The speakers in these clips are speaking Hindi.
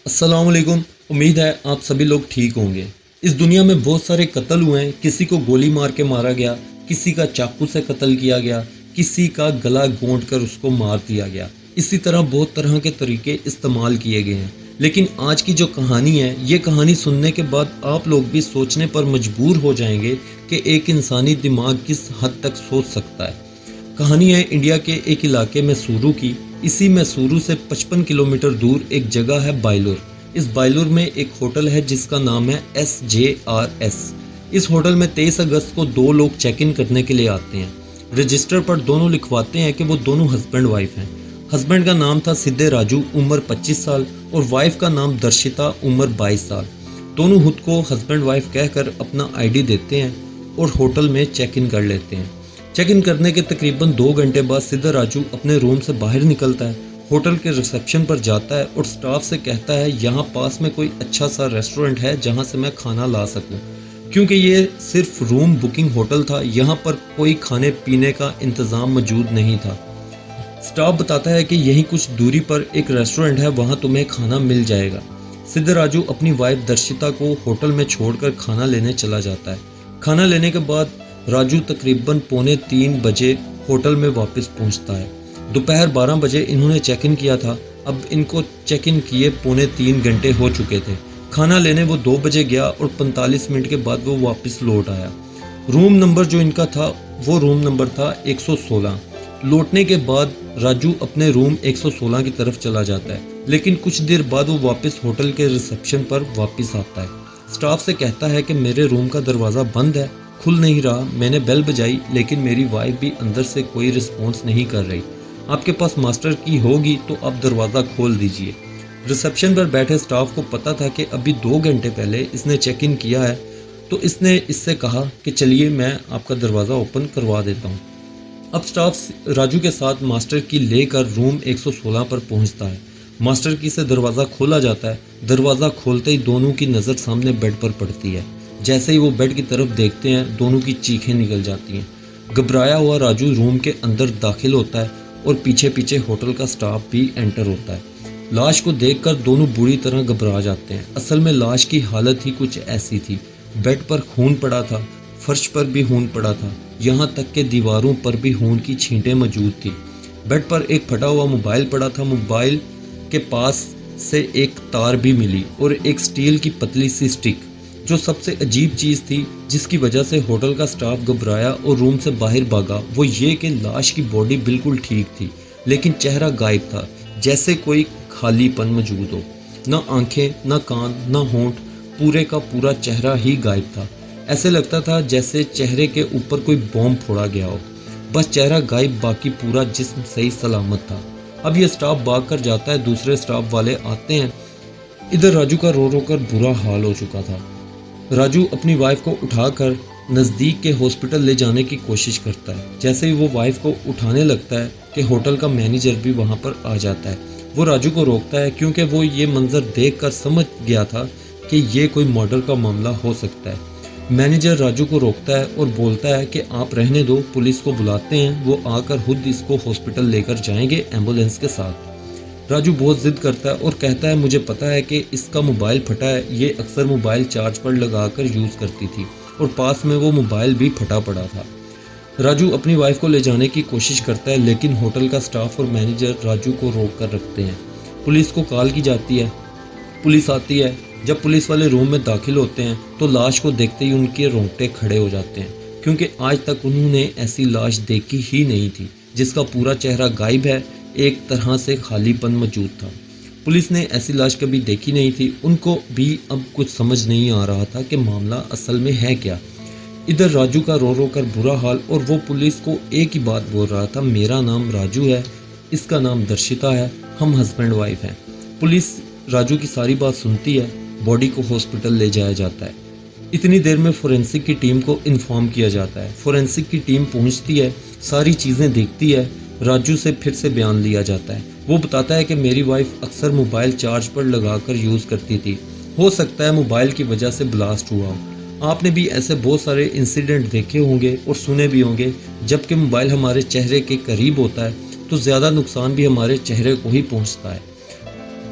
अस्सलाम वालेकुम। उम्मीद है आप सभी लोग ठीक होंगे। इस दुनिया में बहुत सारे कत्ल हुए हैं। किसी को गोली मार के मारा गया, किसी का चाकू से कत्ल किया गया, किसी का गला घोंट कर उसको मार दिया गया। इसी तरह बहुत तरह के तरीके इस्तेमाल किए गए हैं। लेकिन आज की जो कहानी है, ये कहानी सुनने के बाद आप लोग भी सोचने पर मजबूर हो जाएंगे कि एक इंसानी दिमाग किस हद तक सोच सकता है। कहानी है इंडिया के एक इलाके में सूरू की। इसी में सूरू से 55 किलोमीटर दूर एक जगह है बायलूर। इस बायलूर में एक होटल है जिसका नाम है SJRS। इस होटल में 23 अगस्त को दो लोग चेक इन करने के लिए आते हैं। रजिस्टर पर दोनों लिखवाते हैं कि वो दोनों हस्बैंड वाइफ हैं। हस्बैंड का नाम था सिद्धे राजू, उम्र 25 साल, और वाइफ का नाम दर्शिता, उम्र 22 साल। दोनों खुद को हस्बैंड वाइफ कहकर अपना ID देते हैं और होटल में चेक इन कर लेते हैं। चेक इन करने के तकरीबन 2 घंटे बाद सिद्धा राजू अपने रूम से बाहर निकलता है, होटल के रिसेप्शन पर जाता है और स्टाफ से कहता है यहाँ पास में कोई अच्छा सा रेस्टोरेंट है जहाँ से मैं खाना ला सकूँ, क्योंकि ये सिर्फ रूम बुकिंग होटल था, यहाँ पर कोई खाने पीने का इंतज़ाम मौजूद नहीं था। स्टाफ बताता है कि यहीं कुछ दूरी पर एक रेस्टोरेंट है, वहाँ तुम्हें खाना मिल जाएगा। सिद्ध राजू अपनी वाइफ दर्शिता को होटल में छोड़कर खाना लेने चला जाता है। खाना लेने के बाद राजू तकरीबन 2:45 बजे होटल में वापस पहुंचता है। दोपहर 12 बजे इन्होंने चेक इन किया था। अब इनको चेक इन किए 2:45 घंटे हो चुके थे। खाना लेने वो 2 बजे गया और 45 मिनट के बाद वो वापस लौट आया। रूम नंबर जो इनका था वो रूम नंबर था 116। लौटने के बाद राजू अपने रूम 116 की तरफ चला जाता है, लेकिन कुछ देर बाद वो वापस होटल के रिसेप्शन पर वापस आता है। स्टाफ से कहता है कि मेरे रूम का दरवाज़ा बंद है, खुल नहीं रहा। मैंने बेल बजाई लेकिन मेरी वाइफ भी अंदर से कोई रिस्पॉन्स नहीं कर रही। आपके पास मास्टर की होगी तो आप दरवाज़ा खोल दीजिए। रिसेप्शन पर बैठे स्टाफ को पता था कि अभी 2 घंटे पहले इसने चेक इन किया है, तो इसने इससे कहा कि चलिए मैं आपका दरवाज़ा ओपन करवा देता हूँ। अब स्टाफ राजू के साथ मास्टर की लेकर रूम 116 पर पहुँचता है। मास्टर की से दरवाज़ा खोला जाता है। दरवाज़ा खोलते ही दोनों की नज़र सामने बेड पर पड़ती है। जैसे ही वो बेड की तरफ देखते हैं, दोनों की चीखें निकल जाती हैं। घबराया हुआ राजू रूम के अंदर दाखिल होता है और पीछे पीछे होटल का स्टाफ भी एंटर होता है। लाश को देखकर दोनों बुरी तरह घबरा जाते हैं। असल में लाश की हालत ही कुछ ऐसी थी। बेड पर खून पड़ा था, फर्श पर भी खून पड़ा था, यहाँ तक कि दीवारों पर भी खून की छींटें मौजूद थी। बेड पर एक फटा हुआ मोबाइल पड़ा था। मोबाइल के पास से एक तार भी मिली और एक स्टील की पतली सी स्टिक। जो सबसे अजीब चीज़ थी जिसकी वजह से होटल का स्टाफ घबराया और रूम से बाहर भागा, वो ये कि लाश की बॉडी बिल्कुल ठीक थी, लेकिन चेहरा गायब था, जैसे कोई खालीपन मौजूद हो। ना आंखें, ना कान, ना होंठ, पूरे का पूरा चेहरा ही गायब था। ऐसे लगता था जैसे चेहरे के ऊपर कोई बॉम्ब फोड़ा गया हो। बस चेहरा गायब, बाकी पूरा जिस्म सही सलामत था। अब ये स्टाफ भाग कर जाता है, दूसरे स्टाफ वाले आते हैं। इधर राजू का रो रो कर बुरा हाल हो चुका था। राजू अपनी वाइफ को उठाकर नज़दीक के हॉस्पिटल ले जाने की कोशिश करता है। जैसे ही वो वाइफ को उठाने लगता है कि होटल का मैनेजर भी वहाँ पर आ जाता है। वो राजू को रोकता है क्योंकि वो ये मंजर देखकर समझ गया था कि ये कोई मर्डर का मामला हो सकता है। मैनेजर राजू को रोकता है और बोलता है कि आप रहने दो, पुलिस को बुलाते हैं, वो आकर खुद इसको हॉस्पिटल लेकर जाएंगे एम्बुलेंस के साथ। राजू बहुत ज़िद करता है और कहता है मुझे पता है कि इसका मोबाइल फटा है, ये अक्सर मोबाइल चार्ज पर लगाकर यूज़ करती थी और पास में वो मोबाइल भी फटा पड़ा था। राजू अपनी वाइफ को ले जाने की कोशिश करता है, लेकिन होटल का स्टाफ और मैनेजर राजू को रोक कर रखते हैं। पुलिस को कॉल की जाती है, पुलिस आती है। जब पुलिस वाले रूम में दाखिल होते हैं तो लाश को देखते ही उनके रोंगटे खड़े हो जाते हैं, क्योंकि आज तक उन्होंने ऐसी लाश देखी ही नहीं थी जिसका पूरा चेहरा गायब है, एक तरह से खालीपन मौजूद था। पुलिस ने ऐसी लाश कभी देखी नहीं थी। उनको भी अब कुछ समझ नहीं आ रहा था कि मामला असल में है क्या। इधर राजू का रो रो कर बुरा हाल, और वो पुलिस को एक ही बात बोल रहा था, मेरा नाम राजू है, इसका नाम दर्शिता है, हम हस्बैंड वाइफ हैं। पुलिस राजू की सारी बात सुनती है। बॉडी को हॉस्पिटल ले जाया जाता है। इतनी देर में फोरेंसिक की टीम को इन्फॉर्म किया जाता है। फोरेंसिक की टीम पहुंचती है, सारी चीज़ें देखती है। राजू से फिर से बयान लिया जाता है। वो बताता है कि मेरी वाइफ अक्सर मोबाइल चार्ज पर लगाकर यूज़ करती थी, हो सकता है मोबाइल की वजह से ब्लास्ट हुआ हो। आपने भी ऐसे बहुत सारे इंसिडेंट देखे होंगे और सुने भी होंगे। जबकि मोबाइल हमारे चेहरे के करीब होता है तो ज़्यादा नुकसान भी हमारे चेहरे को ही पहुंचता है।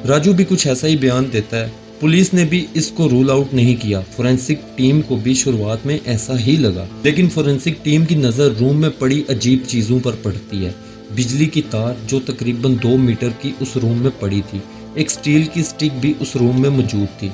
राजू भी कुछ ऐसा ही बयान देता है। पुलिस ने भी इसको रूल आउट नहीं किया। फोरेंसिक टीम को भी शुरुआत में ऐसा ही लगा, लेकिन फोरेंसिक टीम की नज़र रूम में पड़ी अजीब चीज़ों पर पड़ती है। बिजली की तार जो तकरीबन 2 मीटर की उस रूम में पड़ी थी। एक स्टील की स्टिक भी उस रूम में मौजूद थी।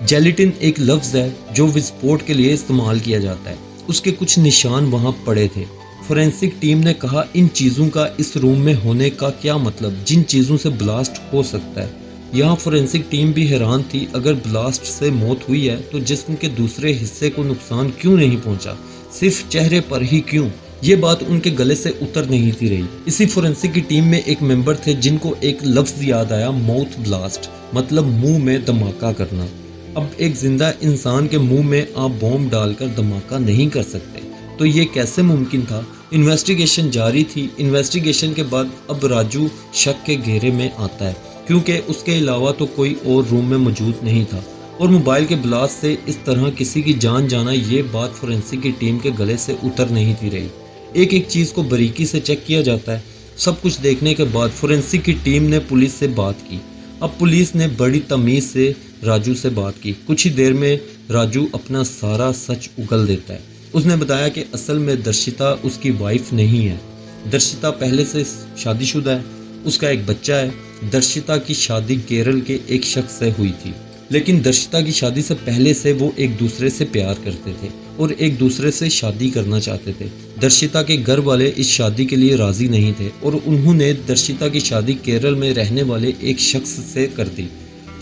जेलेटिन एक लफ्ज़ है जो विस्फोट के लिए इस्तेमाल किया जाता है। उसके कुछ निशान वहाँ पड़े थे। फोरेंसिक टीम ने कहा, इन चीज़ों का इस रूम में होने का क्या मतलब, जिन चीज़ों से ब्लास्ट हो सकता है। यहाँ फोरेंसिक टीम भी हैरान थी। अगर ब्लास्ट से मौत हुई है तो जिस्म के दूसरे हिस्से को नुकसान क्यों नहीं पहुंचा, सिर्फ चेहरे पर ही क्यों? ये बात उनके गले से उतर नहीं थी रही। इसी फोरेंसिक की टीम में एक मेंबर थे जिनको एक लफ्ज़ याद आया, माउथ ब्लास्ट, मतलब मुंह में धमाका करना। अब एक जिंदा इंसान के मुंह में आप बॉम्ब डालकर धमाका नहीं कर सकते, तो ये कैसे मुमकिन था? इन्वेस्टिगेशन जारी थी। इन्वेस्टिगेशन के बाद अब राजू शक के घेरे में आता है, क्योंकि उसके अलावा तो कोई और रूम में मौजूद नहीं था। और मोबाइल के ब्लास्ट से इस तरह किसी की जान जाना, ये बात फोरेंसिक की टीम के गले से उतर नहीं थी रही। एक एक चीज़ को बारीकी से चेक किया जाता है। सब कुछ देखने के बाद फोरेंसिक की टीम ने पुलिस से बात की। अब पुलिस ने बड़ी तमीज़ से राजू से बात की। कुछ ही देर में राजू अपना सारा सच उगल देता है। उसने बताया कि असल में दर्शिता उसकी वाइफ नहीं है। दर्शिता पहले से शादीशुदा है, उसका एक बच्चा है। दर्शिता की शादी केरल के एक शख्स से हुई थी, लेकिन दर्शिता की शादी से पहले से वो एक दूसरे से प्यार करते थे और एक दूसरे से शादी करना चाहते थे। दर्शिता के घर वाले इस शादी के लिए राज़ी नहीं थे और उन्होंने दर्शिता की शादी केरल में रहने वाले एक शख्स से कर दी।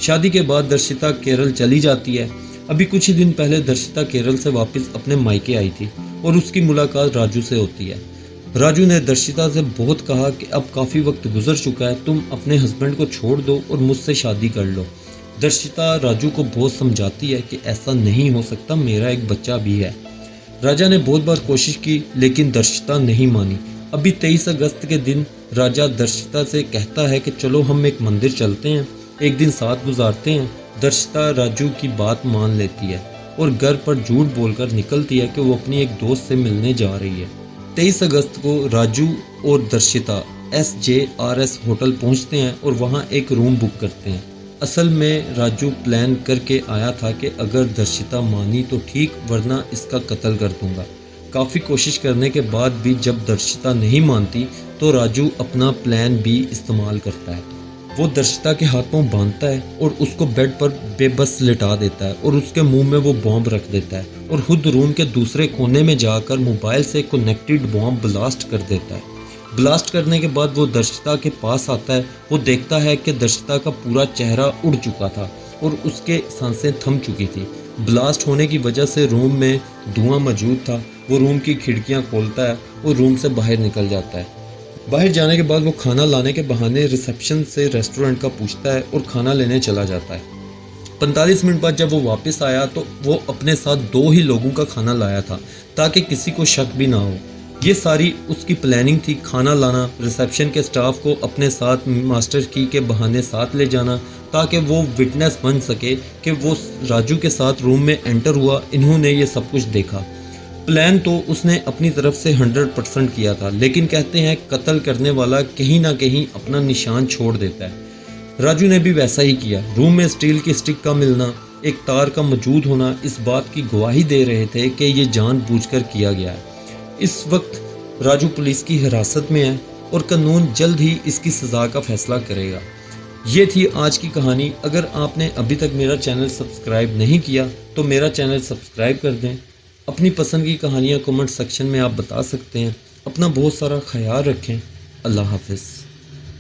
शादी के बाद दर्शिता केरल चली जाती है। अभी कुछ ही दिन पहले दर्शिता केरल से वापस अपने मायके आई थी और उसकी मुलाकात राजू से होती है। राजू ने दर्शिता से बहुत कहा कि अब काफ़ी वक्त गुजर चुका है, तुम अपने हस्बैंड को छोड़ दो और मुझसे शादी कर लो। दर्शिता राजू को बहुत समझाती है कि ऐसा नहीं हो सकता, मेरा एक बच्चा भी है। राजा ने बहुत बार कोशिश की, लेकिन दर्शिता नहीं मानी। अभी 23 अगस्त के दिन राजा दर्शिता से कहता है कि चलो हम एक मंदिर चलते हैं, एक दिन साथ गुजारते हैं। दर्शिता राजू की बात मान लेती है और घर पर झूठ बोलकर निकलती है कि वो अपनी एक दोस्त से मिलने जा रही है। 23 अगस्त को राजू और दर्शिता SJRS होटल पहुंचते हैं और वहां एक रूम बुक करते हैं। असल में राजू प्लान करके आया था कि अगर दर्शिता मानी तो ठीक, वरना इसका कत्ल कर दूंगा। काफ़ी कोशिश करने के बाद भी जब दर्शिता नहीं मानती तो राजू अपना प्लान भी इस्तेमाल करता है। वो दर्शिता के हाथों बांधता है और उसको बेड पर बेबस लिटा देता है और उसके मुंह में वो बॉम्ब रख देता है और खुद रूम के दूसरे कोने में जाकर मोबाइल से कनेक्टेड बॉम्ब ब्लास्ट कर देता है। ब्लास्ट करने के बाद वो दर्शिता के पास आता है। वो देखता है कि दर्शिता का पूरा चेहरा उड़ चुका था और उसके सांसें थम चुकी थी। ब्लास्ट होने की वजह से रूम में धुआं मौजूद था। वो रूम की खिड़कियां खोलता है और रूम से बाहर निकल जाता है। बाहर जाने के बाद वो खाना लाने के बहाने रिसेप्शन से रेस्टोरेंट का पूछता है और खाना लेने चला जाता है। 45 मिनट बाद जब वो वापस आया तो वो अपने साथ 2 ही लोगों का खाना लाया था, ताकि किसी को शक भी ना हो। ये सारी उसकी प्लानिंग थी, खाना लाना, रिसेप्शन के स्टाफ को अपने साथ मास्टर की के बहाने साथ ले जाना, ताकि वो विटनेस बन सके कि वो राजू के साथ रूम में एंटर हुआ, इन्होंने ये सब कुछ देखा। प्लान तो उसने अपनी तरफ से 100% किया था, लेकिन कहते हैं कत्ल करने वाला कहीं ना कहीं अपना निशान छोड़ देता है। राजू ने भी वैसा ही किया। रूम में स्टील की स्टिक का मिलना, एक तार का मौजूद होना इस बात की गवाही दे रहे थे कि ये जानबूझकर किया गया है। इस वक्त राजू पुलिस की हिरासत में है और कानून जल्द ही इसकी सज़ा का फैसला करेगा। ये थी आज की कहानी। अगर आपने अभी तक मेरा चैनल सब्सक्राइब नहीं किया तो मेरा चैनल सब्सक्राइब कर दें। अपनी पसंद की कहानियाँ कमेंट सेक्शन में आप बता सकते हैं। अपना बहुत सारा ख्याल रखें। अल्लाह हाफ़िज़।